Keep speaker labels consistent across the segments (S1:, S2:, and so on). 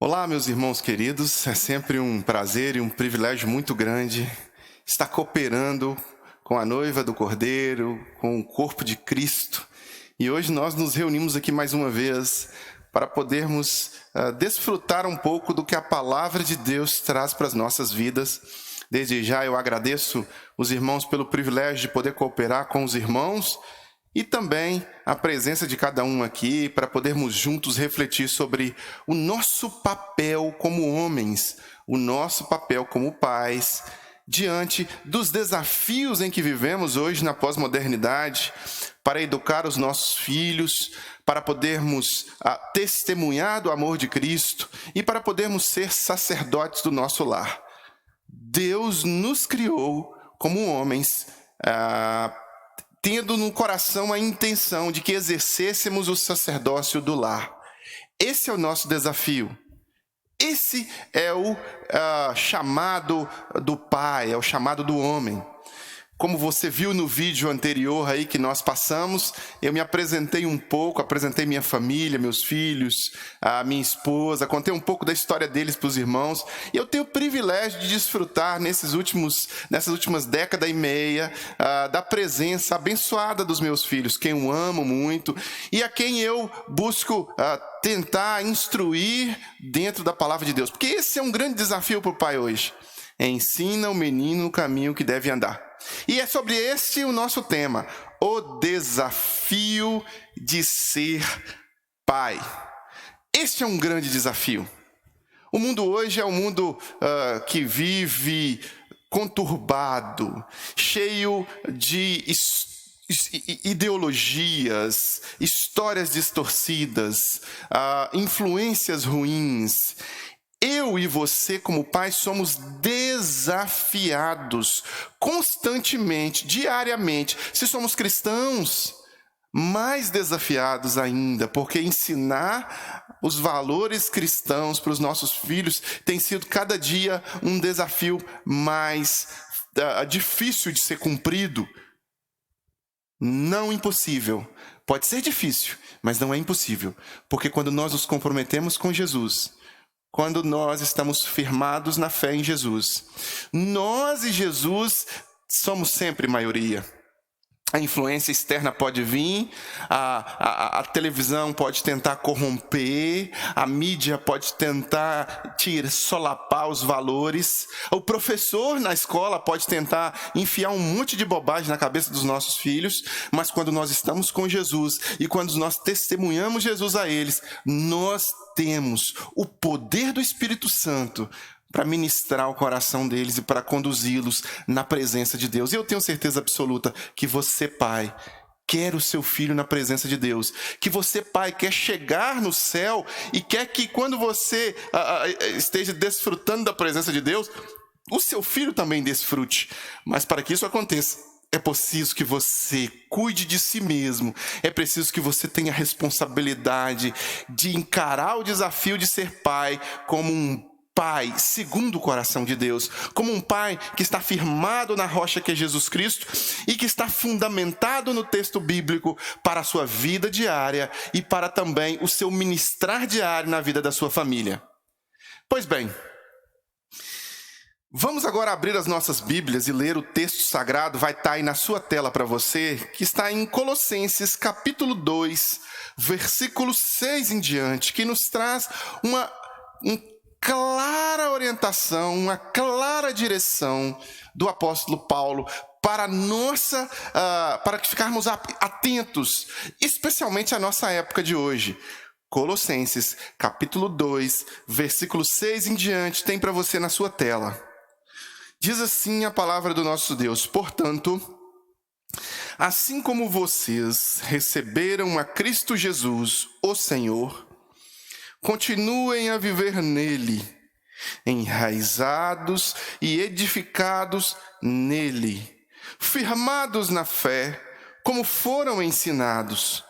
S1: Olá, meus irmãos queridos, é sempre um prazer e um privilégio muito grande estar cooperando com a noiva do Cordeiro, com o corpo de Cristo. E hoje nós nos reunimos aqui mais uma vez para podermos desfrutar um pouco do que a palavra de Deus traz para as nossas vidas. Desde já eu agradeço os irmãos pelo privilégio de poder cooperar com os irmãos e também a presença de cada um aqui para podermos juntos refletir sobre o nosso papel como homens, o nosso papel como pais, diante dos desafios em que vivemos hoje na pós-modernidade, para educar os nossos filhos, para podermos testemunhar do amor de Cristo e para podermos ser sacerdotes do nosso lar. Deus nos criou como homens, tendo no coração a intenção de que exercêssemos o sacerdócio do lar. Esse é o nosso desafio. Esse é o chamado do Pai, é o chamado do homem. Como você viu no vídeo anterior aí que nós passamos, eu me apresentei um pouco, apresentei minha família, meus filhos, a minha esposa, contei um pouco da história deles para os irmãos. E eu tenho o privilégio de desfrutar nessas últimas décadas e meia da presença abençoada dos meus filhos, quem eu amo muito e a quem eu busco tentar instruir dentro da palavra de Deus. Porque esse é um grande desafio para o pai hoje. Ensina o menino no caminho que deve andar. E é sobre este o nosso tema, o desafio de ser pai. Este é um grande desafio. O mundo hoje é um mundo que vive conturbado, cheio de ideologias, histórias distorcidas, influências ruins. Eu e você, como pais, somos desafiados constantemente, diariamente. Se somos cristãos, mais desafiados ainda, porque ensinar os valores cristãos para os nossos filhos tem sido cada dia um desafio mais difícil de ser cumprido. Não impossível. Pode ser difícil, mas não é impossível. Porque quando nós nos comprometemos com Jesus, quando nós estamos firmados na fé em Jesus, nós e Jesus somos sempre maioria. A influência externa pode vir, a televisão pode tentar corromper, a mídia pode tentar solapar os valores, o professor na escola pode tentar enfiar um monte de bobagem na cabeça dos nossos filhos, mas quando nós estamos com Jesus e quando nós testemunhamos Jesus a eles, nós temos o poder do Espírito Santo para ministrar o coração deles e para conduzi-los na presença de Deus. E eu tenho certeza absoluta que você, pai, quer o seu filho na presença de Deus. Que você, pai, quer chegar no céu e quer que quando você esteja desfrutando da presença de Deus, o seu filho também desfrute. Mas para que isso aconteça, é preciso que você cuide de si mesmo. É preciso que você tenha a responsabilidade de encarar o desafio de ser pai como um pai segundo o coração de Deus, como um pai que está firmado na rocha que é Jesus Cristo e que está fundamentado no texto bíblico para a sua vida diária e para também o seu ministrar diário na vida da sua família. Pois bem, vamos agora abrir as nossas Bíblias e ler o texto sagrado, vai estar aí na sua tela para você, que está em Colossenses capítulo 2, versículo 6 em diante, que nos traz uma clara orientação, uma clara direção do apóstolo Paulo para que ficarmos atentos, especialmente à nossa época de hoje. Colossenses, capítulo 2, versículo 6 em diante, tem para você na sua tela. Diz assim a palavra do nosso Deus: portanto, assim como vocês receberam a Cristo Jesus, o Senhor, continuem a viver nele, enraizados e edificados nele, firmados na fé, como foram ensinados,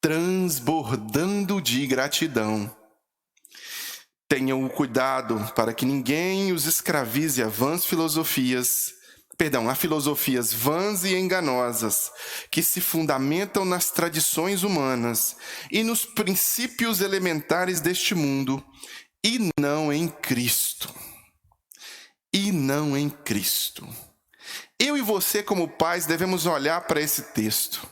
S1: transbordando de gratidão. Tenham o cuidado para que ninguém os escravize a filosofias vãs e enganosas, que se fundamentam nas tradições humanas e nos princípios elementares deste mundo, e não em Cristo. E não em Cristo. Eu e você, como pais, devemos olhar para esse texto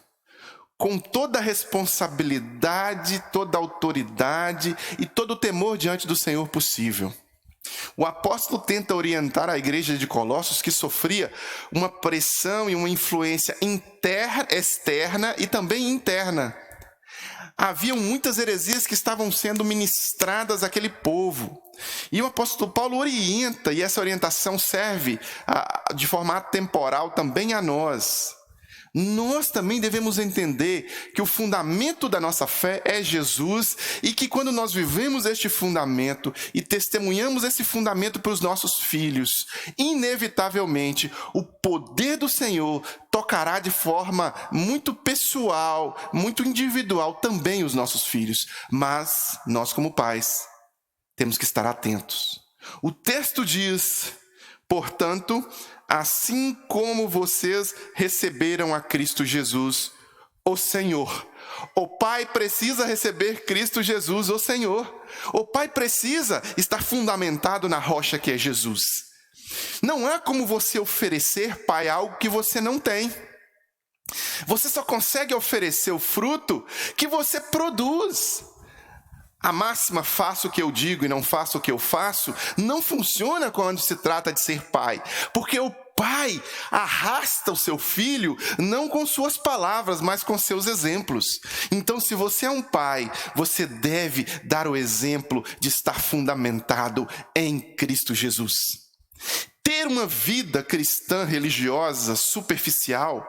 S1: com toda a responsabilidade, toda a autoridade e todo o temor diante do Senhor possível. O apóstolo tenta orientar a igreja de Colossos, que sofria uma pressão e uma influência externa e também interna. Haviam muitas heresias que estavam sendo ministradas àquele povo. E o apóstolo Paulo orienta, e essa orientação serve de forma atemporal também a nós. Nós também devemos entender que o fundamento da nossa fé é Jesus e que quando nós vivemos este fundamento e testemunhamos esse fundamento para os nossos filhos, inevitavelmente o poder do Senhor tocará de forma muito pessoal, muito individual também os nossos filhos. Mas nós, como pais, temos que estar atentos. O texto diz, portanto, assim como vocês receberam a Cristo Jesus, o Senhor. O pai precisa receber Cristo Jesus, o Senhor. O pai precisa estar fundamentado na rocha que é Jesus. Não há como você oferecer, pai, algo que você não tem. Você só consegue oferecer o fruto que você produz. A máxima faço o que eu digo e não faço o que eu faço não funciona quando se trata de ser pai, porque o pai arrasta o seu filho não com suas palavras, mas com seus exemplos. Então, se você é um pai, você deve dar o exemplo de estar fundamentado em Cristo Jesus. Ter uma vida cristã religiosa superficial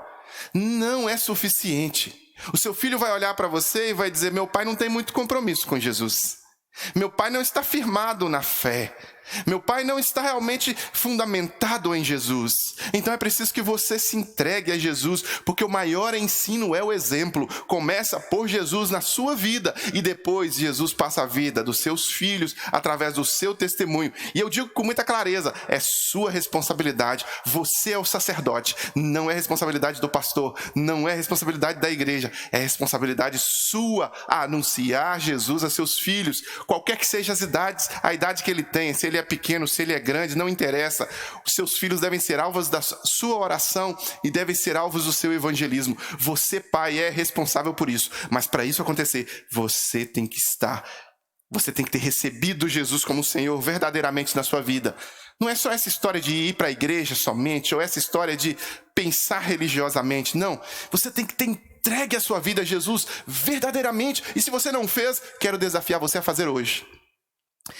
S1: não é suficiente. O seu filho vai olhar para você e vai dizer: meu pai não tem muito compromisso com Jesus. Meu pai não está firmado na fé. Meu pai não está realmente fundamentado em Jesus. Então é preciso que você se entregue a Jesus, porque o maior ensino é o exemplo. Começa por Jesus na sua vida e depois Jesus passa a vida dos seus filhos através do seu testemunho. E eu digo com muita clareza, é sua responsabilidade. Você é o sacerdote, não é responsabilidade do pastor, não é responsabilidade da igreja, é responsabilidade sua anunciar Jesus a seus filhos, qualquer que seja as idades, a idade que ele tenha, se ele é pequeno, se ele é grande, não interessa. Os seus filhos devem ser alvos da sua oração e devem ser alvos do seu evangelismo. Você, pai, é responsável por isso. Mas para isso acontecer, você tem que ter recebido Jesus como Senhor verdadeiramente na sua vida. Não é só essa história de ir para a igreja somente, ou essa história de pensar religiosamente. Não, você tem que ter entregue a sua vida a Jesus verdadeiramente. E se você não fez, quero desafiar você a fazer hoje.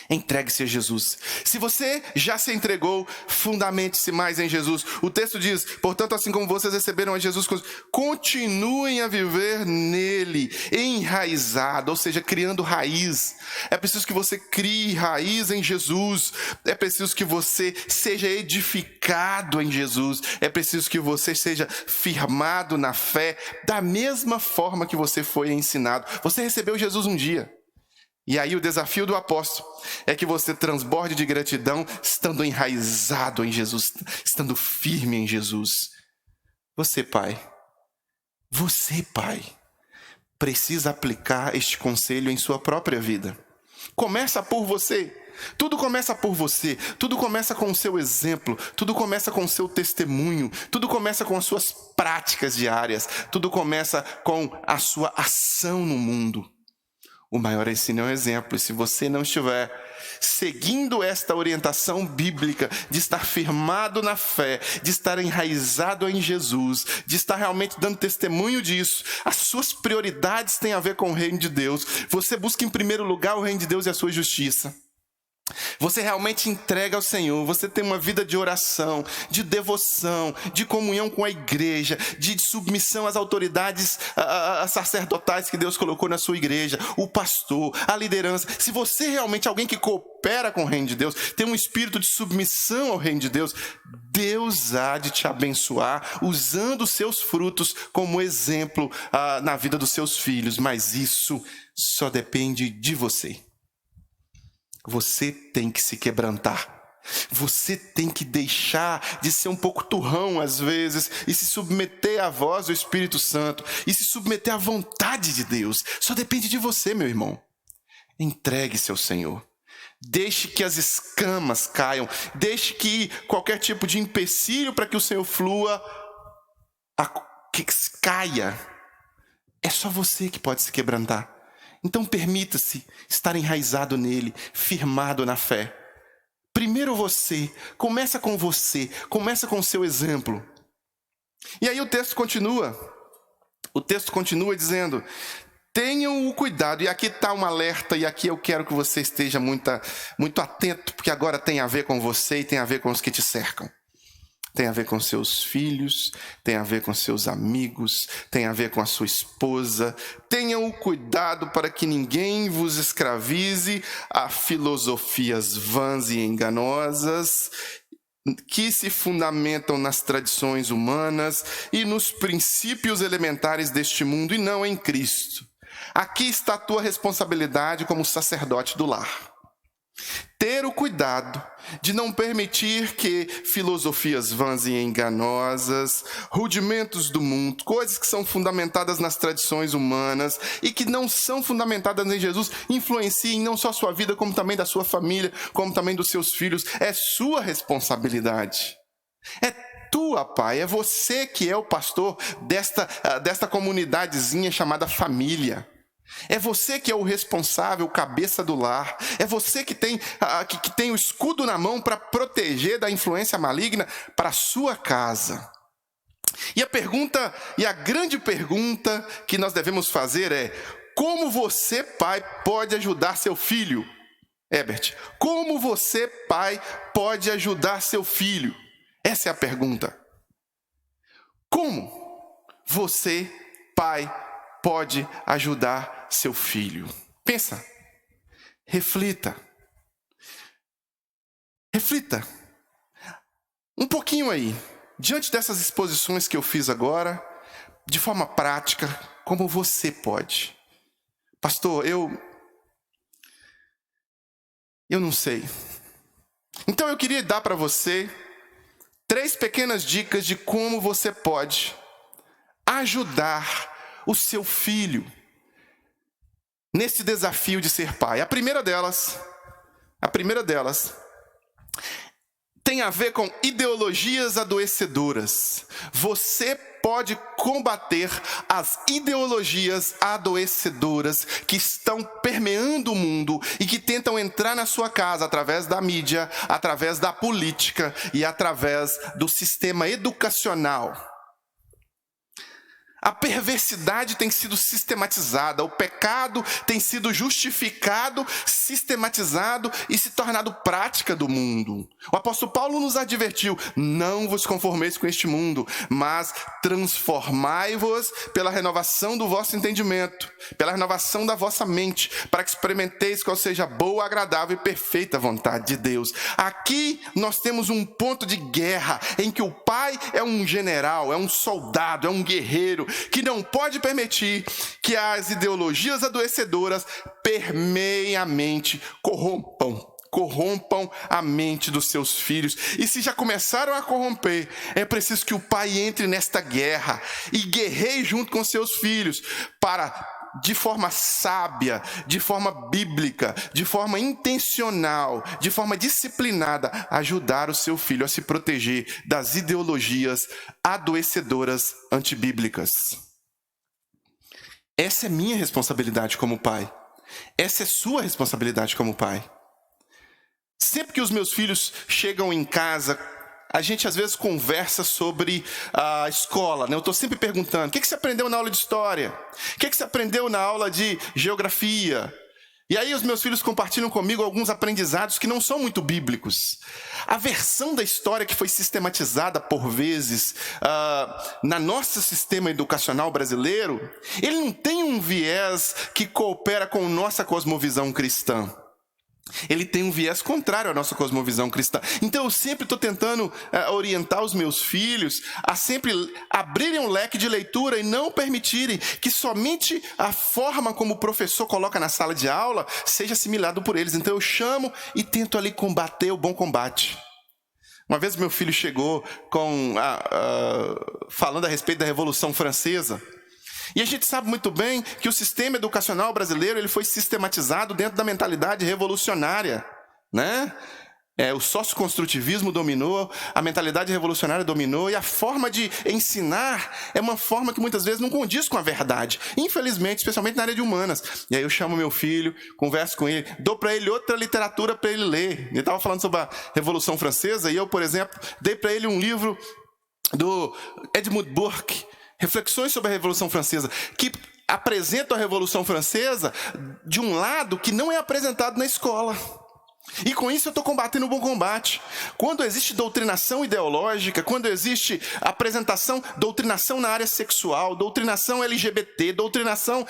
S1: Entregue-se a Jesus. Se você já se entregou, fundamente-se mais em Jesus. O texto diz, portanto, assim como vocês receberam a Jesus, continuem a viver nele, enraizado, ou seja, criando raiz. É preciso que você crie raiz em Jesus. É preciso que você seja edificado em Jesus. É preciso que você seja firmado na fé, da mesma forma que você foi ensinado. Você recebeu Jesus um dia. E aí o desafio do apóstolo é que você transborde de gratidão, estando enraizado em Jesus, estando firme em Jesus. Você, pai, precisa aplicar este conselho em sua própria vida. Começa por você. Tudo começa por você, tudo começa com o seu exemplo, tudo começa com o seu testemunho, tudo começa com as suas práticas diárias, tudo começa com a sua ação no mundo. O maior ensino é um exemplo, e se você não estiver seguindo esta orientação bíblica de estar firmado na fé, de estar enraizado em Jesus, de estar realmente dando testemunho disso, as suas prioridades têm a ver com o reino de Deus. Você busca em primeiro lugar o reino de Deus e a sua justiça. Você realmente entrega ao Senhor, você tem uma vida de oração, de devoção, de comunhão com a igreja, de submissão às autoridades sacerdotais que Deus colocou na sua igreja, o pastor, a liderança. Se você realmente é alguém que coopera com o reino de Deus, tem um espírito de submissão ao reino de Deus, Deus há de te abençoar usando os seus frutos como exemplo na vida dos seus filhos, mas isso só depende de você. Você tem que se quebrantar. Você tem que deixar de ser um pouco turrão às vezes e se submeter à voz do Espírito Santo e se submeter à vontade de Deus. Só depende de você, meu irmão. Entregue-se ao Senhor. Deixe que as escamas caiam. Deixe que qualquer tipo de empecilho para que o Senhor flua que caia. É só você que pode se quebrantar. Então permita-se estar enraizado nele, firmado na fé. Primeiro você, começa com o seu exemplo. E aí o texto continua dizendo: tenham o cuidado, e aqui está um alerta, e aqui eu quero que você esteja muito atento, porque agora tem a ver com você e tem a ver com os que te cercam. Tem a ver com seus filhos, tem a ver com seus amigos, tem a ver com a sua esposa. Tenham o cuidado para que ninguém vos escravize a filosofias vãs e enganosas, que se fundamentam nas tradições humanas e nos princípios elementares deste mundo e não em Cristo. Aqui está a tua responsabilidade como sacerdote do lar. Ter o cuidado de não permitir que filosofias vãs e enganosas, rudimentos do mundo, coisas que são fundamentadas nas tradições humanas e que não são fundamentadas em Jesus, influenciem não só a sua vida, como também da sua família, como também dos seus filhos. É sua responsabilidade. É tua, pai. É você que é o pastor desta comunidadezinha chamada família. É você que é o responsável, o cabeça do lar. É você que tem o escudo na mão para proteger da influência maligna para a sua casa. E a grande pergunta que nós devemos fazer é: como você, pai, pode ajudar seu filho? Herbert, como você, pai, pode ajudar seu filho? Essa é a pergunta. Como você, pai, pode ajudar seu filho? Pensa, reflita um pouquinho aí, diante dessas exposições que eu fiz agora, de forma prática, como você pode. Pastor, eu não sei. Então eu queria dar para você 3 pequenas dicas de como você pode ajudar o seu filho nesse desafio de ser pai. A primeira delas tem a ver com ideologias adoecedoras. Você pode combater as ideologias adoecedoras que estão permeando o mundo e que tentam entrar na sua casa através da mídia, através da política e através do sistema educacional. A perversidade tem sido sistematizada, o pecado tem sido justificado, sistematizado e se tornado prática do mundo. O apóstolo Paulo nos advertiu: não vos conformeis com este mundo, mas transformai-vos pela renovação do vosso entendimento, pela renovação da vossa mente, para que experimenteis qual seja a boa, agradável e perfeita vontade de Deus. Aqui nós temos um ponto de guerra em que o pai é um general, é um soldado, é um guerreiro, que não pode permitir que as ideologias adoecedoras permeiem a mente, corrompam a mente dos seus filhos. E se já começaram a corromper, é preciso que o pai entre nesta guerra e guerreie junto com seus filhos para, de forma sábia, de forma bíblica, de forma intencional, de forma disciplinada, ajudar o seu filho a se proteger das ideologias adoecedoras antibíblicas. Essa é minha responsabilidade como pai. Essa é sua responsabilidade como pai. Sempre que os meus filhos chegam em casa, a gente às vezes conversa sobre a escola, né? Eu estou sempre perguntando: o que você aprendeu na aula de história? O que você aprendeu na aula de geografia? E aí os meus filhos compartilham comigo alguns aprendizados que não são muito bíblicos. A versão da história que foi sistematizada por vezes na nosso sistema educacional brasileiro, ele não tem um viés que coopera com nossa cosmovisão cristã. Ele tem um viés contrário à nossa cosmovisão cristã. Então eu sempre estou tentando orientar os meus filhos a sempre abrirem um leque de leitura e não permitirem que somente a forma como o professor coloca na sala de aula seja assimilado por eles. Então eu chamo e tento ali combater o bom combate. Uma vez meu filho chegou falando a respeito da Revolução Francesa. E a gente sabe muito bem que o sistema educacional brasileiro ele foi sistematizado dentro da mentalidade revolucionária. né? O socioconstrutivismo dominou, a mentalidade revolucionária dominou, e a forma de ensinar é uma forma que muitas vezes não condiz com a verdade, infelizmente, especialmente na área de humanas. E aí eu chamo meu filho, converso com ele, dou para ele outra literatura para ele ler. Ele estava falando sobre a Revolução Francesa, e eu, por exemplo, dei para ele um livro do Edmund Burke, Reflexões sobre a Revolução Francesa, que apresenta a Revolução Francesa de um lado que não é apresentado na escola. E com isso eu estou combatendo o bom combate. Quando existe doutrinação ideológica, quando existe doutrinação na área sexual, doutrinação LGBT, doutrinação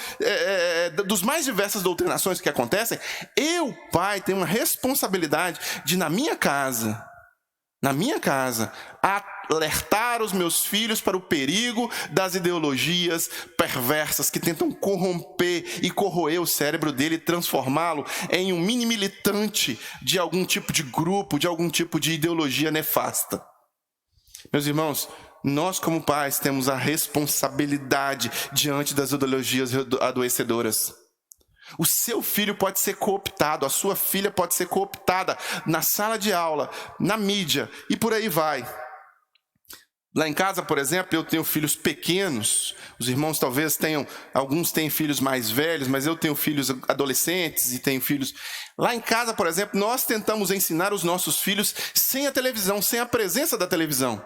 S1: dos mais diversas doutrinações que acontecem, eu, pai, tenho uma responsabilidade de, na minha casa, alertar os meus filhos para o perigo das ideologias perversas que tentam corromper e corroer o cérebro dele e transformá-lo em um mini militante de algum tipo de grupo, de algum tipo de ideologia nefasta. Meus irmãos, nós como pais temos a responsabilidade diante das ideologias adoecedoras. O seu filho pode ser cooptado, a sua filha pode ser cooptada na sala de aula, na mídia e por aí vai. Lá em casa, por exemplo, eu tenho filhos pequenos. Os irmãos talvez alguns têm filhos mais velhos, mas eu tenho filhos adolescentes e tenho filhos... Lá em casa, por exemplo, nós tentamos ensinar os nossos filhos sem a televisão, sem a presença da televisão.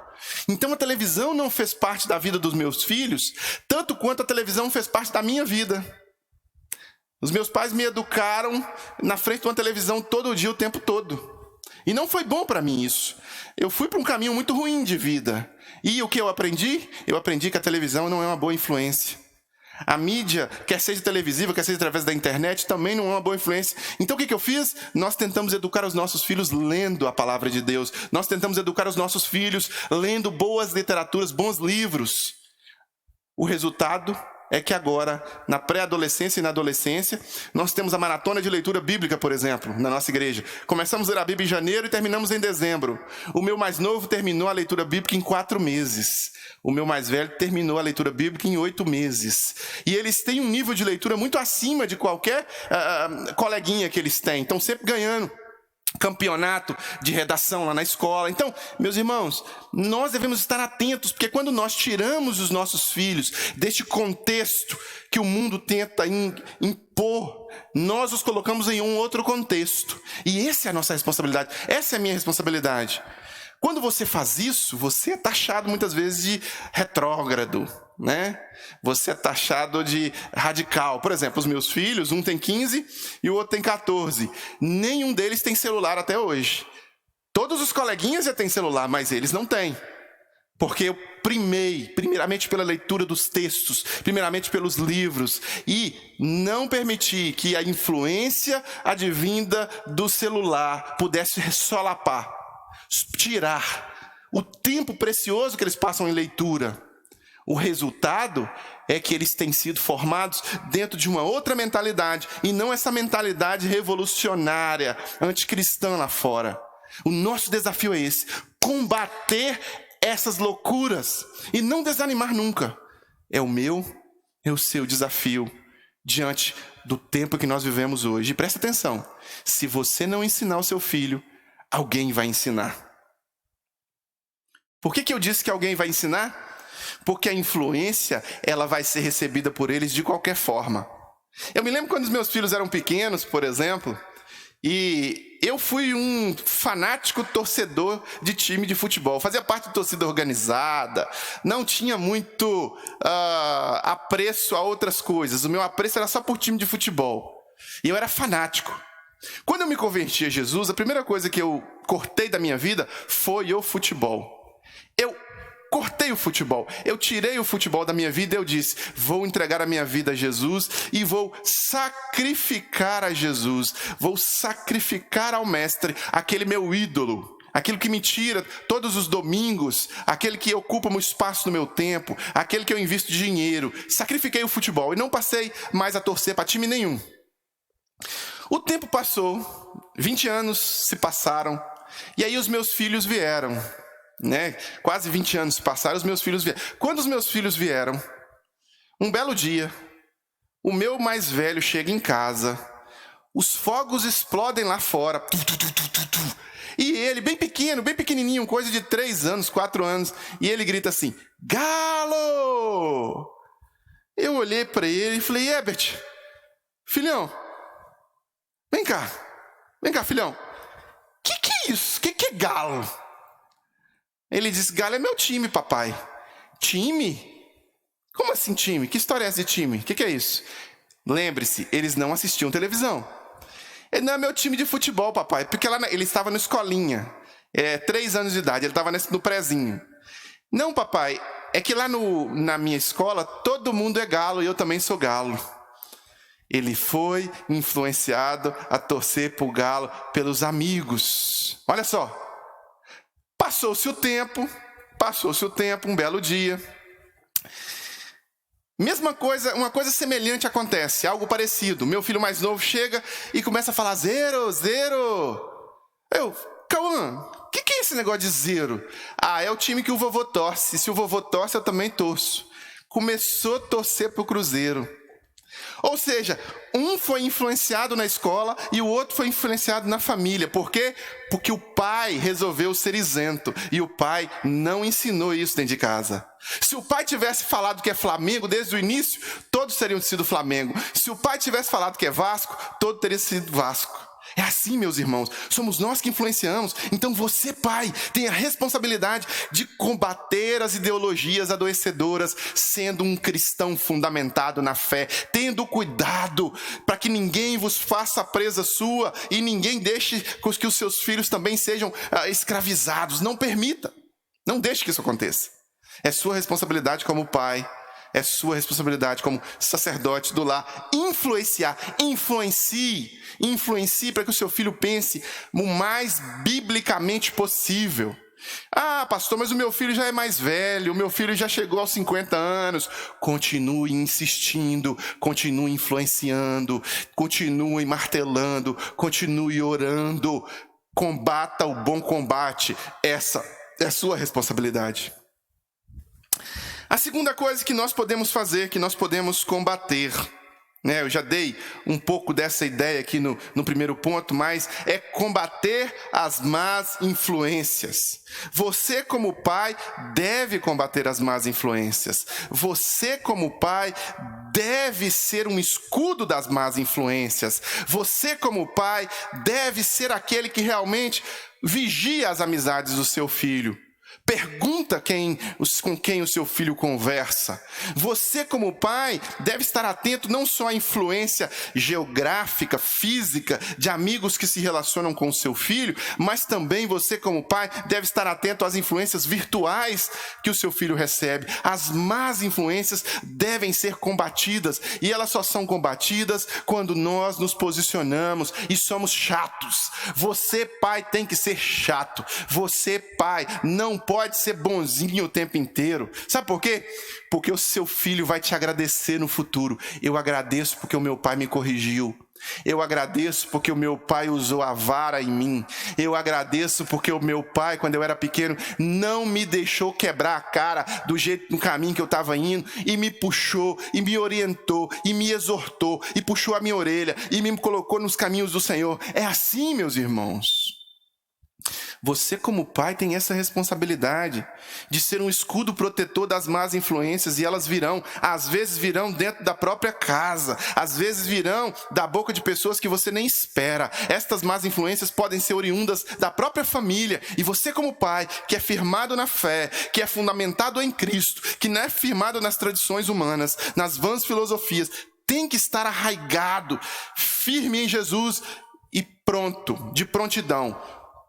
S1: Então a televisão não fez parte da vida dos meus filhos, tanto quanto a televisão fez parte da minha vida. Os meus pais me educaram na frente de uma televisão todo dia, o tempo todo. E não foi bom para mim isso. Eu fui para um caminho muito ruim de vida. E o que eu aprendi? Eu aprendi que a televisão não é uma boa influência. A mídia, quer seja televisiva, quer seja através da internet, também não é uma boa influência. Então o que eu fiz? Nós tentamos educar os nossos filhos lendo a palavra de Deus. Nós tentamos educar os nossos filhos lendo boas literaturas, bons livros. O resultado é que agora, na pré-adolescência e na adolescência, nós temos a maratona de leitura bíblica, por exemplo, na nossa igreja. Começamos a ler a Bíblia em janeiro e terminamos em dezembro. O meu mais novo terminou a leitura bíblica em 4 meses. O meu mais velho terminou a leitura bíblica em 8 meses. E eles têm um nível de leitura muito acima de qualquer coleguinha que eles têm. Estão sempre ganhando campeonato de redação lá na escola. Então, meus irmãos, nós devemos estar atentos, porque quando nós tiramos os nossos filhos deste contexto que o mundo tenta impor, nós os colocamos em um outro contexto. E essa é a nossa responsabilidade, essa é a minha responsabilidade. Quando você faz isso, você é taxado muitas vezes de retrógrado, né? Você é taxado de radical. Por exemplo, os meus filhos, um tem 15 e o outro tem 14. Nenhum deles tem celular até hoje. Todos os coleguinhas já têm celular, mas eles não têm. Porque eu primeiramente pela leitura dos textos, primeiramente pelos livros, e não permiti que a influência advinda do celular pudesse solapar, tirar o tempo precioso que eles passam em leitura. O resultado é que eles têm sido formados dentro de uma outra mentalidade, e não essa mentalidade revolucionária, anticristã lá fora. O nosso desafio é esse: combater essas loucuras e não desanimar nunca. É o meu, é o seu desafio diante do tempo que nós vivemos hoje. E presta atenção, se você não ensinar o seu filho, alguém vai ensinar. Por que eu disse que alguém vai ensinar? Porque a influência, ela vai ser recebida por eles de qualquer forma. Eu me lembro quando os meus filhos eram pequenos, por exemplo, e eu fui um fanático torcedor de time de futebol. Fazia parte de torcida organizada, não tinha muito apreço a outras coisas. O meu apreço era só por time de futebol. E eu era fanático. Quando eu me converti a Jesus, a primeira coisa que eu cortei da minha vida foi o futebol. Eu cortei o futebol, eu tirei o futebol da minha vida e eu disse: vou entregar a minha vida a Jesus e vou sacrificar a Jesus, vou sacrificar ao Mestre, aquele meu ídolo, aquilo que me tira todos os domingos, aquele que ocupa um espaço no meu tempo, aquele que eu invisto dinheiro. Sacrifiquei o futebol e não passei mais a torcer para time nenhum. O tempo passou, 20 anos se passaram, e aí os meus filhos vieram. Quase 20 anos passaram, os meus filhos vieram. Quando os meus filhos vieram, um belo dia, o meu mais velho chega em casa Os fogos explodem lá fora. Tu, tu, tu, tu, tu, tu. E ele, bem pequeno, bem pequenininho, coisa de 3 anos, 4 anos, e ele grita assim, galo! Eu olhei para ele e falei, Herbert, filhão, vem cá, filhão. Que é isso? Que é galo? Ele disse, galo é meu time, papai. Time? Como assim time? Que história é essa de time? O que é isso? Lembre-se, eles não assistiam televisão. Ele não é meu time de futebol, papai, porque ele estava na escolinha, 3 anos de idade, ele estava no prezinho. Não, papai, é que lá na minha escola, todo mundo é galo e eu também sou galo. Ele foi influenciado a torcer pro galo pelos amigos. Olha só, passou-se o tempo, um belo dia. Mesma coisa, uma coisa semelhante acontece, algo parecido. Meu filho mais novo chega e começa a falar zero. Cauã, o que é esse negócio de zero? É o time que o vovô torce. Se o vovô torce, eu também torço. Começou a torcer pro Cruzeiro. Ou seja, um foi influenciado na escola e o outro foi influenciado na família. Por quê? Porque o pai resolveu ser isento e o pai não ensinou isso dentro de casa. Se o pai tivesse falado que é Flamengo desde o início, todos teriam sido Flamengo. Se o pai tivesse falado que é Vasco, todos teriam sido Vasco. É assim, meus irmãos, somos nós que influenciamos. Então você, pai, tem a responsabilidade de combater as ideologias adoecedoras, sendo um cristão fundamentado na fé, tendo cuidado para que ninguém vos faça presa sua e ninguém deixe que os seus filhos também sejam escravizados. Não permita, não deixe que isso aconteça. É sua responsabilidade como pai, é sua responsabilidade como sacerdote do lar influenciar. Influencie para que o seu filho pense o mais biblicamente possível. Pastor, mas o meu filho já é mais velho, o meu filho já chegou aos 50 anos. Continue insistindo, continue influenciando, continue martelando, continue orando. Combata o bom combate. Essa é a sua responsabilidade. A segunda coisa que nós podemos fazer, que nós podemos combater, eu já dei um pouco dessa ideia aqui no primeiro ponto, mas é combater as más influências. Você, como pai, deve combater as más influências. Você, como pai, deve ser um escudo das más influências. Você, como pai, deve ser aquele que realmente vigia as amizades do seu filho. Pergunta com quem o seu filho conversa. Você, como pai, deve estar atento não só à influência geográfica, física, de amigos que se relacionam com o seu filho, mas também você, como pai, deve estar atento às influências virtuais que o seu filho recebe. As más influências devem ser combatidas, e elas só são combatidas quando nós nos posicionamos e somos chatos. Você, pai, tem que ser chato. Você, pai, não pode ser bonzinho o tempo inteiro. Sabe por quê? Porque o seu filho vai te agradecer no futuro. Eu agradeço porque o meu pai me corrigiu. Eu agradeço porque o meu pai usou a vara em mim. Eu agradeço porque o meu pai, quando eu era pequeno, não me deixou quebrar a cara do caminho que eu estava indo, e me puxou, e me orientou, e me exortou, e puxou a minha orelha, e me colocou nos caminhos do Senhor. É assim, meus irmãos. Você, como pai, tem essa responsabilidade de ser um escudo protetor das más influências, e elas virão, às vezes virão dentro da própria casa, às vezes virão da boca de pessoas que você nem espera. Estas más influências podem ser oriundas da própria família, e você, como pai, que é firmado na fé, que é fundamentado em Cristo, que não é firmado nas tradições humanas, nas vãs filosofias, tem que estar arraigado, firme em Jesus e pronto, de prontidão,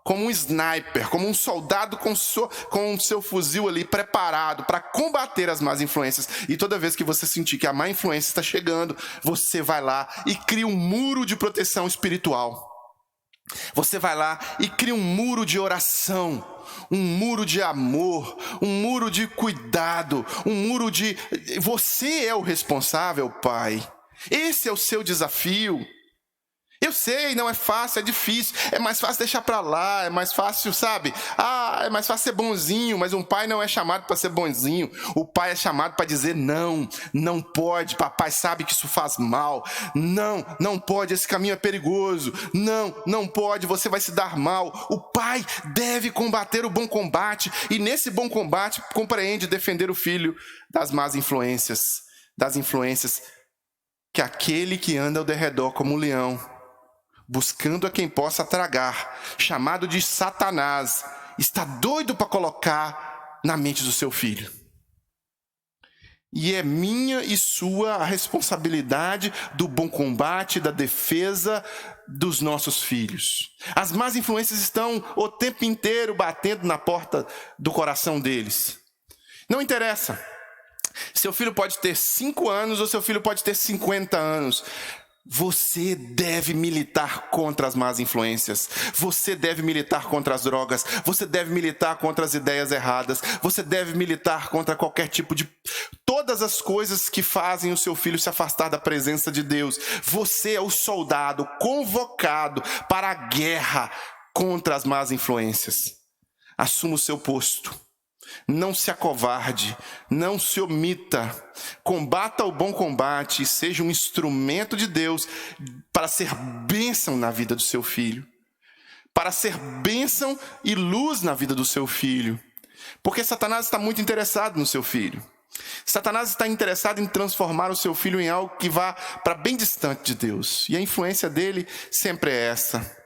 S1: como um sniper, como um soldado com o seu fuzil ali preparado para combater as más influências. E toda vez que você sentir que a má influência está chegando, você vai lá e cria um muro de proteção espiritual. Você vai lá e cria um muro de oração, um muro de amor, um muro de cuidado, um muro de... Você é o responsável, pai. Esse é o seu desafio. Eu sei, não é fácil, é difícil, é mais fácil deixar para lá, é mais fácil, sabe? É mais fácil ser bonzinho, mas um pai não é chamado para ser bonzinho. O pai é chamado para dizer não, não pode, papai sabe que isso faz mal. Não, não pode, esse caminho é perigoso. Não, não pode, você vai se dar mal. O pai deve combater o bom combate e nesse bom combate compreende defender o filho das más influências, das influências que aquele que anda ao derredor como um leão, buscando a quem possa tragar, chamado de Satanás, está doido para colocar na mente do seu filho. E é minha e sua a responsabilidade do bom combate, da defesa dos nossos filhos. As más influências estão o tempo inteiro batendo na porta do coração deles. Não interessa. Seu filho pode ter 5 anos ou seu filho pode ter 50 anos. Você deve militar contra as más influências. Você deve militar contra as drogas. Você deve militar contra as ideias erradas. Você deve militar contra qualquer tipo de... todas as coisas que fazem o seu filho se afastar da presença de Deus. Você é o soldado convocado para a guerra contra as más influências. Assuma o seu posto. Não se acovarde, não se omita, combata o bom combate e seja um instrumento de Deus para ser bênção na vida do seu filho, para ser bênção e luz na vida do seu filho, porque Satanás está muito interessado no seu filho. Satanás está interessado em transformar o seu filho em algo que vá para bem distante de Deus, e a influência dele sempre é essa.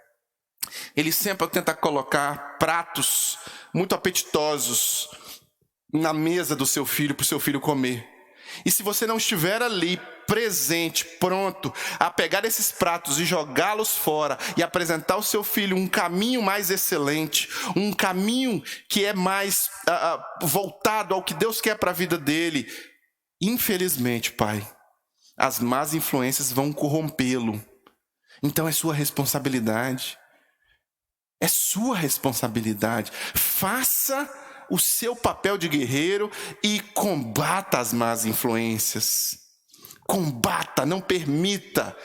S1: Ele sempre tenta colocar pratos muito apetitosos na mesa do seu filho, para o seu filho comer. E se você não estiver ali, presente, pronto a pegar esses pratos e jogá-los fora e apresentar ao seu filho um caminho mais excelente, um caminho que é mais voltado ao que Deus quer para a vida dele, infelizmente, pai, as más influências vão corrompê-lo. Então é sua responsabilidade. É sua responsabilidade. Faça o seu papel de guerreiro e combata as más influências. Combata, não permita.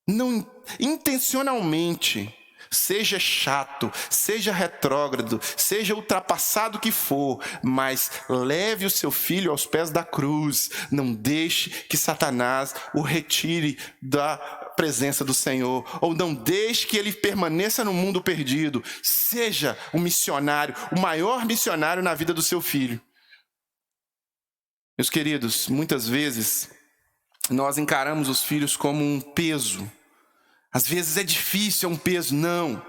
S1: Não intencionalmente. Seja chato, seja retrógrado, seja ultrapassado que for, mas leve o seu filho aos pés da cruz. Não deixe que Satanás o retire da presença do Senhor, ou não deixe que ele permaneça no mundo perdido. Seja um missionário, o maior missionário na vida do seu filho. Meus queridos, muitas vezes nós encaramos os filhos como um peso. Às vezes é difícil, é um peso. Não.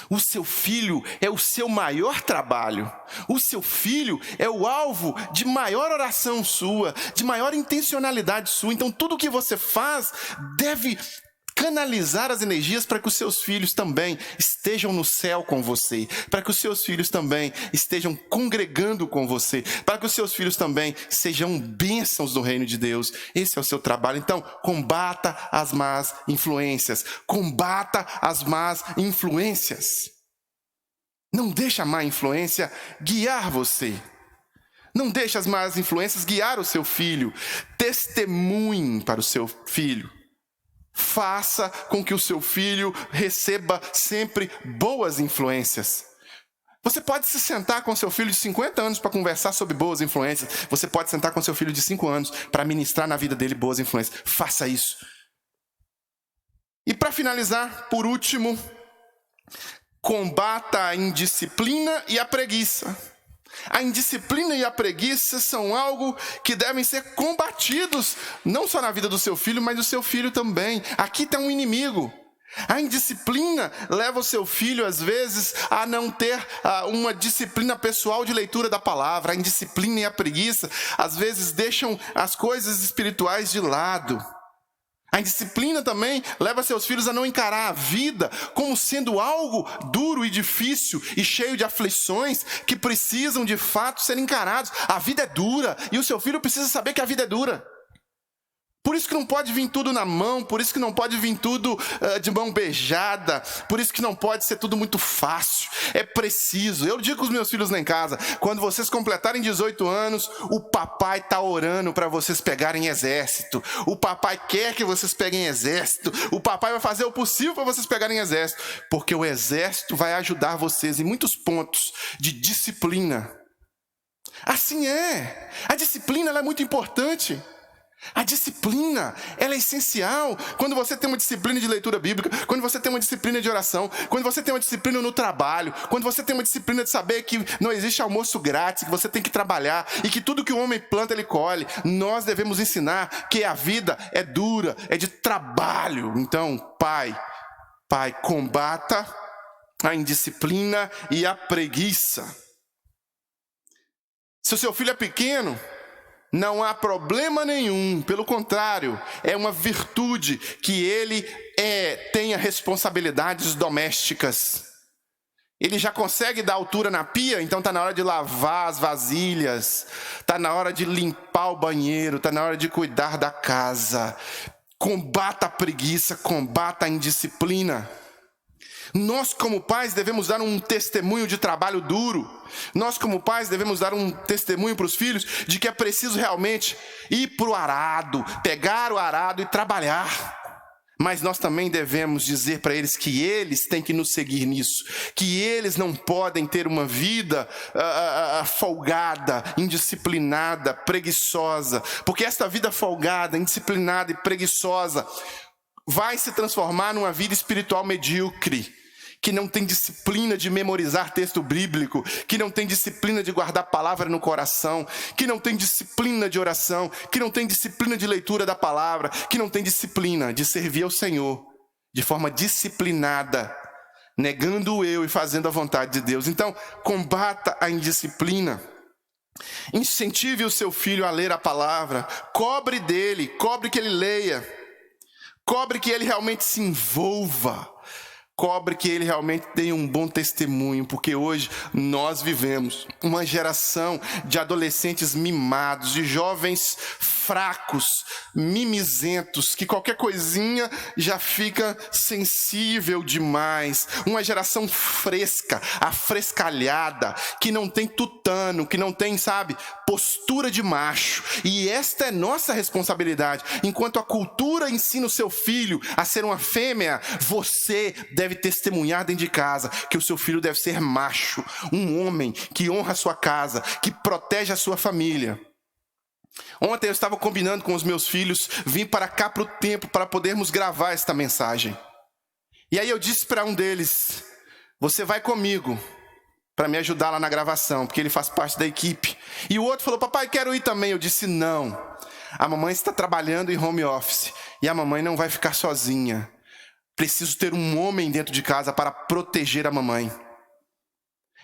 S1: O seu filho é o seu maior trabalho. O seu filho é o alvo de maior oração sua, de maior intencionalidade sua. Então, tudo o que você faz deve canalizar as energias para que os seus filhos também estejam no céu com você, para que os seus filhos também estejam congregando com você, para que os seus filhos também sejam bênçãos do reino de Deus. Esse é o seu trabalho. Então, combata as más influências. Combata as más influências. Não deixe a má influência guiar você. Não deixe as más influências guiar o seu filho. Testemunhe para o seu filho. Faça com que o seu filho receba sempre boas influências. Você pode se sentar com seu filho de 50 anos para conversar sobre boas influências. Você pode sentar com seu filho de 5 anos para ministrar na vida dele boas influências. Faça isso. E para finalizar, por último, combata a indisciplina e a preguiça. A indisciplina e a preguiça são algo que devem ser combatidos, não só na vida do seu filho, mas do seu filho também. Aqui tem um inimigo. A indisciplina leva o seu filho, às vezes, a não ter uma disciplina pessoal de leitura da palavra. A indisciplina e a preguiça, às vezes, deixam as coisas espirituais de lado. A indisciplina também leva seus filhos a não encarar a vida como sendo algo duro e difícil e cheio de aflições que precisam de fato ser encarados. A vida é dura e o seu filho precisa saber que a vida é dura. Por isso que não pode vir tudo na mão, por isso que não pode vir tudo de mão beijada, por isso que não pode ser tudo muito fácil. É preciso. Eu digo com os meus filhos lá em casa, quando vocês completarem 18 anos, o papai está orando para vocês pegarem exército. O papai quer que vocês peguem exército. O papai vai fazer o possível para vocês pegarem exército, porque o exército vai ajudar vocês em muitos pontos de disciplina. Assim é. A disciplina ela é muito importante. A disciplina, ela é essencial. Quando você tem uma disciplina de leitura bíblica, quando você tem uma disciplina de oração, quando você tem uma disciplina no trabalho, quando você tem uma disciplina de saber que não existe almoço grátis, que você tem que trabalhar e que tudo que o homem planta, ele colhe, nós devemos ensinar que a vida é dura, é de trabalho. Então, pai, combata a indisciplina e a preguiça. Se o seu filho é pequeno, não há problema nenhum, pelo contrário, é uma virtude que ele tenha responsabilidades domésticas. Ele já consegue dar altura na pia, então está na hora de lavar as vasilhas, está na hora de limpar o banheiro, está na hora de cuidar da casa. Combata a preguiça, combata a indisciplina. Nós, como pais, devemos dar um testemunho de trabalho duro. Nós, como pais, devemos dar um testemunho para os filhos de que é preciso realmente ir para o arado, pegar o arado e trabalhar. Mas nós também devemos dizer para eles que eles têm que nos seguir nisso, que eles não podem ter uma vida folgada, indisciplinada, preguiçosa, porque esta vida folgada, indisciplinada e preguiçosa vai se transformar numa vida espiritual medíocre, que não tem disciplina de memorizar texto bíblico, que não tem disciplina de guardar palavra no coração, que não tem disciplina de oração, que não tem disciplina de leitura da palavra, que não tem disciplina de servir ao Senhor de forma disciplinada, negando o eu e fazendo a vontade de Deus. Então, combata a indisciplina. Incentive o seu filho a ler a palavra, cobre dele, cobre que ele leia, cobre que ele realmente se envolva, cobre que ele realmente tenha um bom testemunho, porque hoje nós vivemos uma geração de adolescentes mimados, de jovens fracos, mimizentos, que qualquer coisinha já fica sensível demais. Uma geração fresca, afrescalhada, que não tem tutano, que não tem, postura de macho. E esta é nossa responsabilidade. Enquanto a cultura ensina o seu filho a ser uma fêmea, você deve testemunhar dentro de casa que o seu filho deve ser macho, um homem que honra a sua casa, que protege a sua família. Ontem eu estava combinando com os meus filhos vir para cá para o templo para podermos gravar esta mensagem. E aí eu disse para um deles: você vai comigo para me ajudar lá na gravação, porque ele faz parte da equipe. E o outro falou: papai, quero ir também. Eu disse: não, a mamãe está trabalhando em home office e a mamãe não vai ficar sozinha. Preciso ter um homem dentro de casa para proteger a mamãe.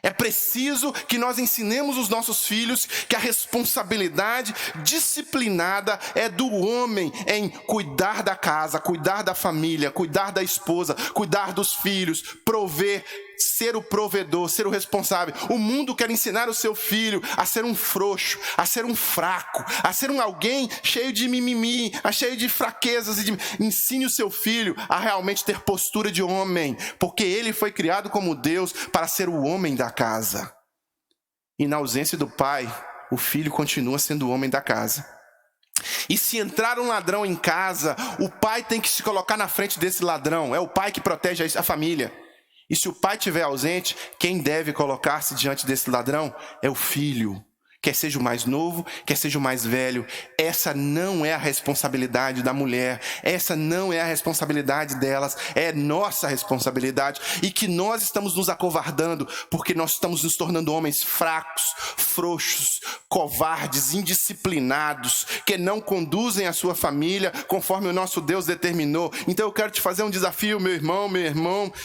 S1: É preciso que nós ensinemos os nossos filhos que a responsabilidade disciplinada é do homem em cuidar da casa, cuidar da família, cuidar da esposa, cuidar dos filhos, prover, ser o provedor, ser o responsável. O mundo quer ensinar o seu filho a ser um frouxo, a ser um fraco, a ser alguém cheio de mimimi, cheio de fraquezas. Ensine o seu filho a realmente ter postura de homem, porque ele foi criado como Deus para ser o homem da casa. E na ausência do pai, o filho continua sendo o homem da casa. E se entrar um ladrão em casa, o pai tem que se colocar na frente desse ladrão. É o pai que protege a família. E se o pai estiver ausente, quem deve colocar-se diante desse ladrão é o filho. Quer seja o mais novo, quer seja o mais velho. Essa não é a responsabilidade da mulher. Essa não é a responsabilidade delas. É nossa responsabilidade. E que nós estamos nos acovardando porque nós estamos nos tornando homens fracos, frouxos, covardes, indisciplinados, que não conduzem a sua família conforme o nosso Deus determinou. Então eu quero te fazer um desafio, meu irmão,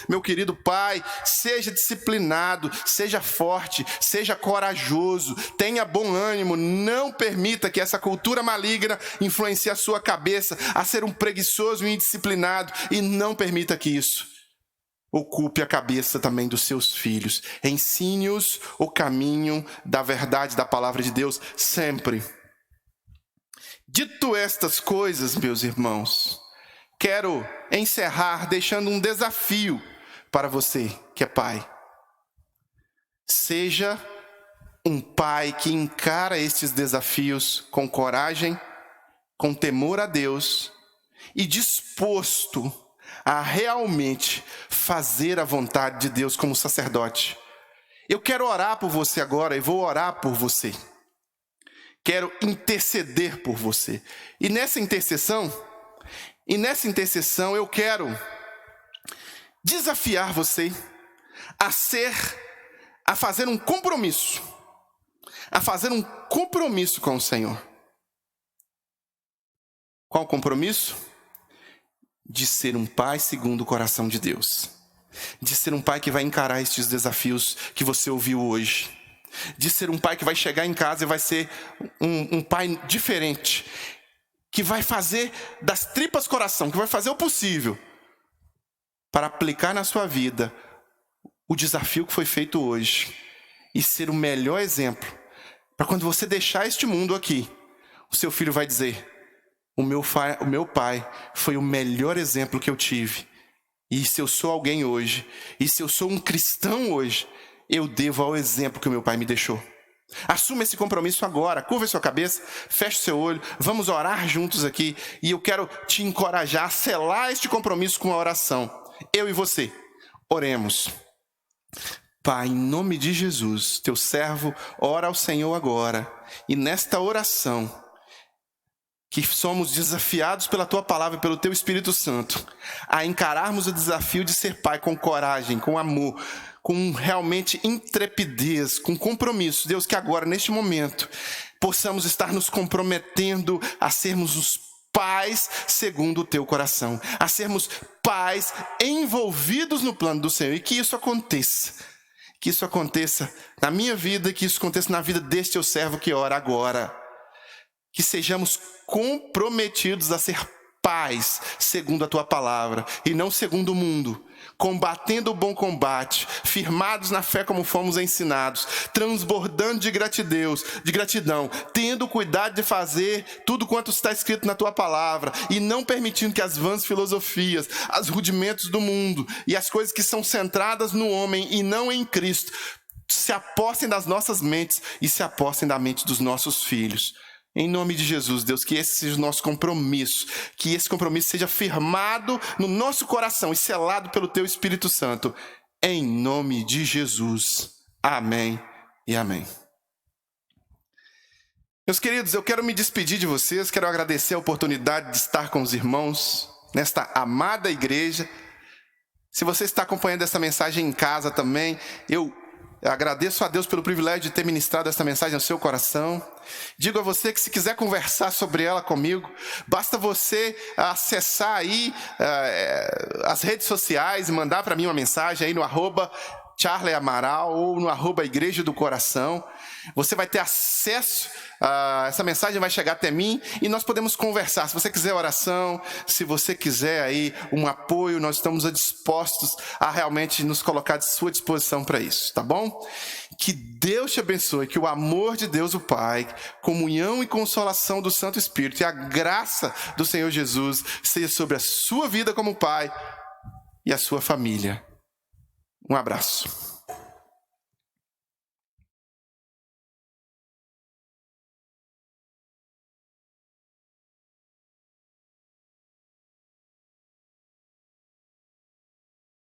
S1: meu querido pai. Seja disciplinado, seja forte, seja corajoso, tenha bom ânimo, não permita que essa cultura maligna influencie a sua cabeça a ser um preguiçoso e indisciplinado, e não permita que isso ocupe a cabeça também dos seus filhos. Ensine-os o caminho da verdade da palavra de Deus sempre. Dito estas coisas, meus irmãos, quero encerrar deixando um desafio para você que é pai. Seja um pai que encara estes desafios com coragem, com temor a Deus e disposto a realmente fazer a vontade de Deus como sacerdote. Eu quero orar por você agora e vou orar por você. Quero interceder por você. E nessa intercessão eu quero desafiar você a fazer um compromisso com o Senhor. Qual o compromisso? De ser um pai segundo o coração de Deus. De ser um pai que vai encarar estes desafios que você ouviu hoje. De ser um pai que vai chegar em casa e vai ser um pai diferente. Que vai fazer das tripas coração, que vai fazer o possível para aplicar na sua vida o desafio que foi feito hoje. E ser o melhor exemplo. Para quando você deixar este mundo aqui, o seu filho vai dizer: o meu pai foi o melhor exemplo que eu tive. E se eu sou alguém hoje, e se eu sou um cristão hoje, eu devo ao exemplo que o meu pai me deixou. Assuma esse compromisso agora, curva a sua cabeça, feche seu olho, vamos orar juntos aqui. E eu quero te encorajar a selar este compromisso com uma oração. Eu e você, oremos. Pai, em nome de Jesus, teu servo ora ao Senhor agora. E nesta oração, que somos desafiados pela Tua Palavra e pelo Teu Espírito Santo, a encararmos o desafio de ser pai com coragem, com amor, com realmente intrepidez, com compromisso. Deus, que agora, neste momento, possamos estar nos comprometendo a sermos os pais segundo o Teu coração, a sermos pais envolvidos no plano do Senhor, e que isso aconteça. Que isso aconteça na minha vida, que isso aconteça na vida deste Teu servo que ora agora. Que sejamos comprometidos a ser pais segundo a Tua Palavra e não segundo o mundo, combatendo o bom combate, firmados na fé como fomos ensinados, transbordando de gratidão, tendo cuidado de fazer tudo quanto está escrito na Tua Palavra e não permitindo que as vãs filosofias, os rudimentos do mundo e as coisas que são centradas no homem e não em Cristo se apossem das nossas mentes e se apossem da mente dos nossos filhos. Em nome de Jesus, Deus, que esse seja o nosso compromisso, que esse compromisso seja firmado no nosso coração e selado pelo Teu Espírito Santo. Em nome de Jesus. Amém e amém. Meus queridos, eu quero me despedir de vocês, quero agradecer a oportunidade de estar com os irmãos nesta amada igreja. Se você está acompanhando essa mensagem em casa também, eu agradeço a Deus pelo privilégio de ter ministrado essa mensagem ao seu coração. Digo a você que se quiser conversar sobre ela comigo, basta você acessar aí as redes sociais e mandar para mim uma mensagem aí no @Charley Amaral ou no @Igreja do Coração. Você vai ter acesso, essa mensagem vai chegar até mim e nós podemos conversar. Se você quiser oração, se você quiser aí um apoio, nós estamos dispostos a realmente nos colocar à sua disposição para isso, tá bom? Que Deus te abençoe, que o amor de Deus o Pai, comunhão e consolação do Santo Espírito e a graça do Senhor Jesus seja sobre a sua vida como pai e a sua família. Um abraço.